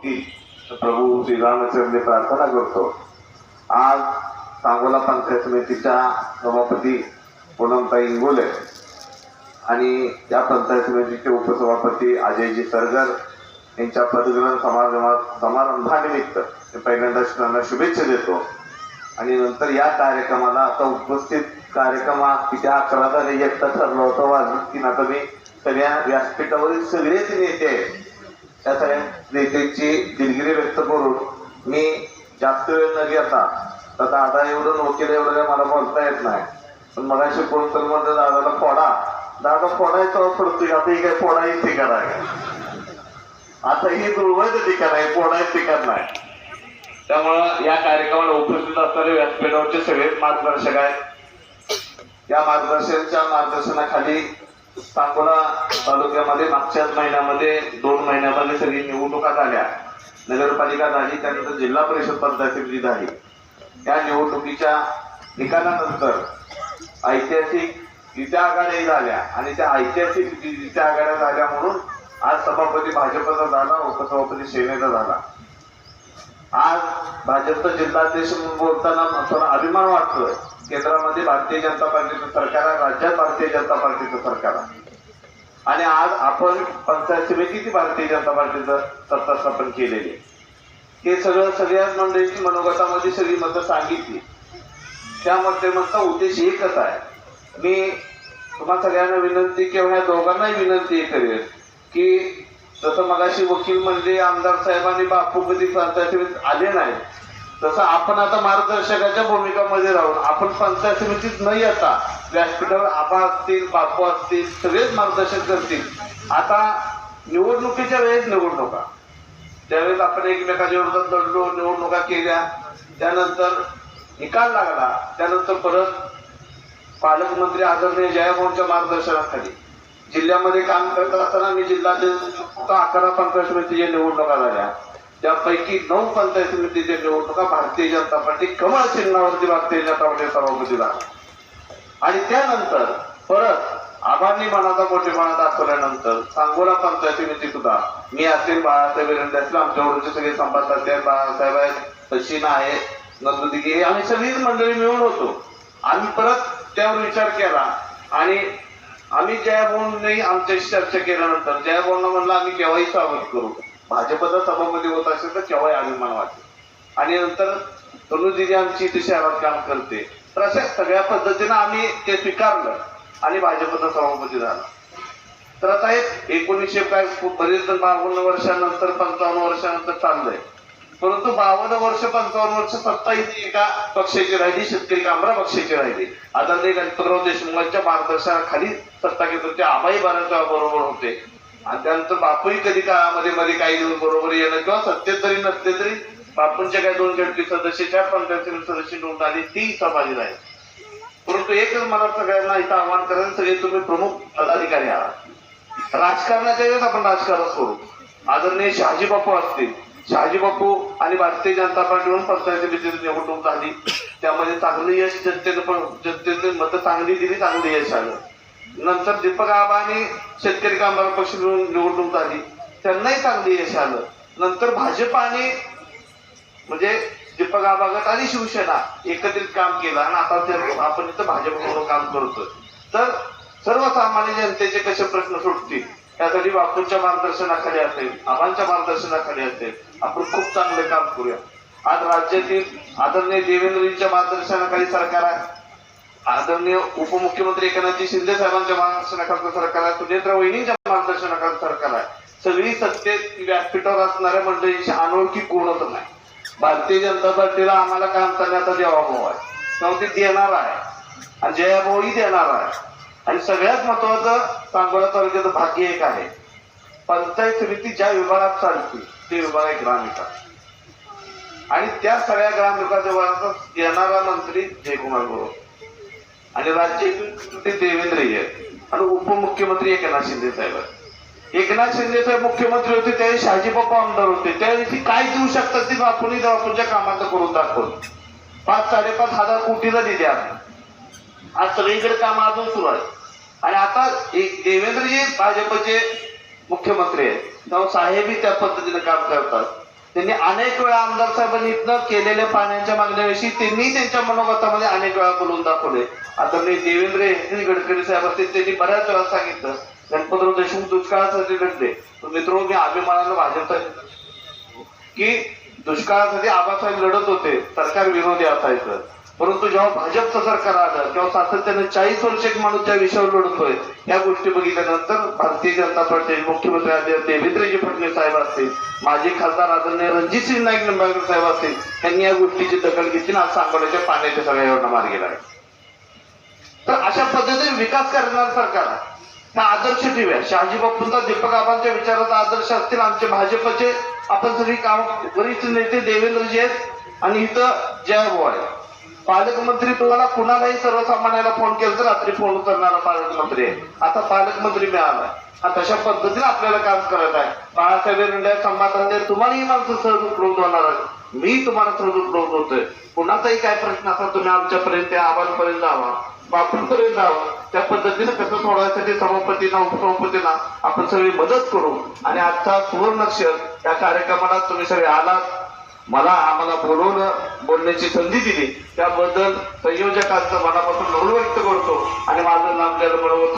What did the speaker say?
होतील प्रभू श्रीरामचंद्र प्रार्थना करतो। आज सांगोला पंचायत समितीच्या सभापती पूनमताई इंगोले आणि या पंचायत समितीचे उपसभापती अजयजी सरगर यांच्या पदग्रहण समारंभानिमित्त पहिल्यांदा त्यांना शुभेच्छा देतो। आणि नंतर या कार्यक्रमाला आता उपस्थित कार्यक्रम किती 11 झाले एकटा ठरलं होतं वाजून की आता मी सगळ्या व्यासपीठावरील सगळेच नेते आहेत त्या सगळ्या नेत्यांची दिलगिरी व्यक्त करून मी जास्त वेळ न घेता तर दादा एवढं वकील एवढं काय मला बोलता येत नाही, पण मला शिकवून तर म्हणलं दादाला फोडा, दादा फोडायचा पडतोय। आता ही काय फोडाही ठिकाण आहे, आता ही दुर्वैध ठिकाण आहे, फोडायचं ठिकाण नाही। त्यामुळं या कार्यक्रमाला उपस्थित असणारे व्यासपीठावरचे सगळे मार्गदर्शक आहेत। या मार्गदर्शनाखाली सांगोला तालुक्यामध्ये मागच्याच महिन्यामध्ये 2 महिन्यामध्ये सगळी निवडणुका झाल्या, नगरपालिका झाली, त्यानंतर जिल्हा परिषद पंचायत समिती झाली। या निवडणुकीच्या निकालानंतर ऐतिहासिक युती आघाड्या झाल्या आणि त्या ऐतिहासिक युती आघाड्या झाल्या म्हणून आज सभापती भाजपचा झाला, उपसभापती सेनेचा झाला। आज भाजपचा जिल्हाध्यक्ष म्हणून बोलताना थोडा अभिमान वाटतोय। केंद्रामध्ये भारतीय जनता पार्टीचं सरकार आहे, राज्यात भारतीय जनता पार्टीचं सरकार आहे आणि आज आपण पंचायत समितीची भारतीय जनता पार्टीचं सत्ता स्थापन केलेली आहे। हे सगळ्याच मंडळींची मनोगतामध्ये सगळी मतं सांगितली, त्यामध्ये मधला उद्देश एकच आहे। मी तुम्हा सगळ्यांना विनंती किंवा या दोघांनाही विनंती करेल की जसं मगाशी वकील म्हणले आमदार साहेबांनी बापू कधी पंचायत समितीत आले नाही, तसं आपण आता मार्गदर्शकाच्या भूमिकामध्ये राहून आपण पंचायत समितीत न येता व्यासपीठावर आबा असतील, बापू असतील, सगळेच मार्गदर्शक करतील। आता निवडणुकीच्या वेळेस निवडणुका, त्यावेळेस आपण एकमेकाच्या विरोधात लढलो, निवडणुका केल्या, त्यानंतर निकाल लागला, त्यानंतर परत पालकमंत्री आदरणीय जयभाऊंच्या मार्गदर्शनाखाली जिल्ह्यामध्ये काम करत असताना मी जिल्ह्यातील 11 पंचायत समितीच्या निवडणुका झाल्या, त्यापैकी 9 पंचायत समितीच्या निवडणुका भारतीय जनता पार्टी कमळ चिन्हावरती भारतीय जनता पार्टी सभापती झाला। आणि त्यानंतर परत आबांनी मनाचा मोठेपणा दाखवल्यानंतर सांगोला पंचायत समिती सुद्धा मी असेल, बाळासाहेब एरंडे असतील, आमच्यावरचे सगळे संपादक आहेत, बाळासाहेब आहेत, सचिन आहे, नंदुदिगे, आम्ही सगळीच मंडळी मिळून होतो। आम्ही परत त्यावर विचार केला आणि आम्ही जयभाऊंनी आमच्याशी चर्चा केल्यानंतर जयभाऊंना म्हणलं आम्ही केव्हाही स्वागत करू, भाजपचा सभापती होत असेल तर केव्हाही अभिमान वाटेल। आणि नंतर तनुदिदी आमची इथे शहरात काम करते, तर अशा सगळ्या पद्धतीनं आम्ही ते स्वीकारलं आणि भाजपचा सभापती झाला। तर आता एक 1900 काय बरेच 52 वर्षानंतर 55 वर्षानंतर चाललंय, परंतु 52 वर्ष 55 वर्ष सत्ता इथे एका पक्षाची राहिली, शेतकरी कामगार पक्षाची राहिली। आदरणीय गणपतराव देशमुखांच्या मार्गदर्शनाखाली सत्ता केंद्राचे आबाई बाराच्या बरोबर होते आणि त्यानंतर बापूही कधी काळामध्ये मध्ये काही दिवस बरोबर येणं किंवा सत्तेत जरी नसले तरी बापूंच्या काही 2 झटकी सदस्य 4 पंचायत सदस्य निवडून आली, ती समाधी राहील। परंतु एकच मला सगळ्यांना इथं आव्हान करायचं, सगळे तुम्ही प्रमुख पदाधिकारी आहात, राजकारणाच्या वेळेस आपण राजकारण करू। आदरणीय शहाजी बापू असतील, शहाजी बापू आणि भारतीय जनता पार्टीवरून पंचायत समितीची निवडणूक झाली, त्यामध्ये चांगलं यश जनतेने मतं चांगली दिली, चांगलं यश आलं। नंतर दीपक आबांनी शेतकरी कामगार पक्ष मिळून निवडणूक झाली, त्यांनाही चांगलं यश आलं। नंतर भाजप आणि म्हणजे दीपक आबा गट आणि शिवसेना एकत्रित काम केलं आणि आता आपण इथं भाजप म्हणून काम करतोय। तर सर्वसामान्य जनतेचे कसे प्रश्न सुटतील त्यासाठी बापूंच्या मार्गदर्शनाखाली असेल, आबांच्या मार्गदर्शनाखाली असेल, आपण खूप चांगले काम करूया। आज राज्यातील आदरणीय देवेंद्रजींच्या मार्गदर्शनाखाली सरकार आहे, आदरणीय उपमुख्यमंत्री एकनाथ शिंदे साहेबांच्या मार्गदर्शनाखाली सरकार आहे, सुनेत्रा वहिनींच्या मार्गदर्शनाखाली सरकार आहे। सगळी सत्तेत व्यासपीठावर असणाऱ्या मंडळींची अनोळखी कोणच नाही। भारतीय जनता पार्टीला आम्हाला काम करण्याचा जवाब आहे, नव्हती देणार आहे आणि जयभाऊही देणार आहे। आणि सगळ्यात महत्वाचं सांगोला तालुक्याचं भाग्य एक आहे, पंचायत समिती ज्या विभागात चालते ते विभाग आहे ग्रामविकास, आणि त्या सगळ्या ग्रामविकास विभागाचा येणारा मंत्री जयकुमार गोरे आणि राज्याचे देवेंद्रजी आहेत आणि उपमुख्यमंत्री एकनाथ शिंदे साहेब आहेत। एकनाथ शिंदे साहेब मुख्यमंत्री होते त्यावेळी शहाजी बापू आमदार होते, त्यावेळी काय देऊ शकतात ते बापूंनी बापूंच्या कामाचं करून दाखवलं। 5-5.5 हजार कोटीला निधी आहे, आज सगळीकडे काम अजून सुरू आहे। आणि आता देवेंद्रजी भाजपचे मुख्यमंत्री आहेत, तेव्हा साहेबही त्या पद्धतीने काम करतात। त्यांनी अनेक वेळा आमदार साहेबांनी इथनं केलेल्या पाण्याच्या मागण्याविषयी त्यांनी त्यांच्या मनोगतामध्ये अनेक वेळा बोलून दाखवले. आता मी देवेंद्र गडकरी साहेब असतील त्यांनी बऱ्याच वेळा सांगितलं गणपतराव देशमुख दुष्काळासाठी लढले. मित्र मी अभिमानानं भाजपचा की दुष्काळासाठी आबासाहेब लढत होते, सरकार विरोधी असायचं. परंतु जेव्हा भाजपचं सरकार आलं तेव्हा सातत्याने 40 वर्ष एक माणूस त्या विषयावर लढतोय. या गोष्टी बघितल्यानंतर भारतीय जनता पार्टी मुख्यमंत्री आदरणीय देवेंद्रजी फडणवीस साहेब असतील, माजी खासदार आदरणीय रणजितसिंह नाईक निंबाळकर साहेब असतील, यांनी या गोष्टीची दखल घेतली. आज सांगोल्याच्या पाण्याच्या सगळ्या योजना मार्गी लागल्या. तर अशा पद्धतीने विकास करणार सरकार हा आदर्श ठेवूया. शहाजी बापूंचा, दीपक आबांच्या विचाराचा आदर्श असतील. आमचे भाजपचे आपण सगळी काम वरिष्ठ नेते देवेंद्रजी आहेत आणि इथं जयभाऊ आहे. पालकमंत्री तुम्हाला कुणालाही सर्वसामान्याला फोन केला तर रात्री फोन उचलणारा पालकमंत्री आहे. आता पालकमंत्री मिळाला. तशा पद्धतीने आपल्याला काम करत आहे. बाळासाहेब इंडिया संवादामध्ये तुम्हाला ही माणसं सहज उपलब्ध होणार आहे. मी तुम्हाला सहज उपलब्ध होतोय. कुणाचाही काय प्रश्न असा तुम्ही आमच्यापर्यंत आबांपर्यंत जावा, बापूंपर्यंत जावं. त्या पद्धतीने कसं सोडवायसाठी सभापतींना उपसभापतींना आपण सगळी मदत करू. आणि आजचा सुवर्ण क्षण या कार्यक्रमाला तुम्ही सगळे आलात, आम्हाला बोलवलं, बोलण्याची संधी दिली, त्याबद्दल संयोजकांचं मनापासून ऋण व्यक्त करतो. आणि माझं नाम त्याला बरोबर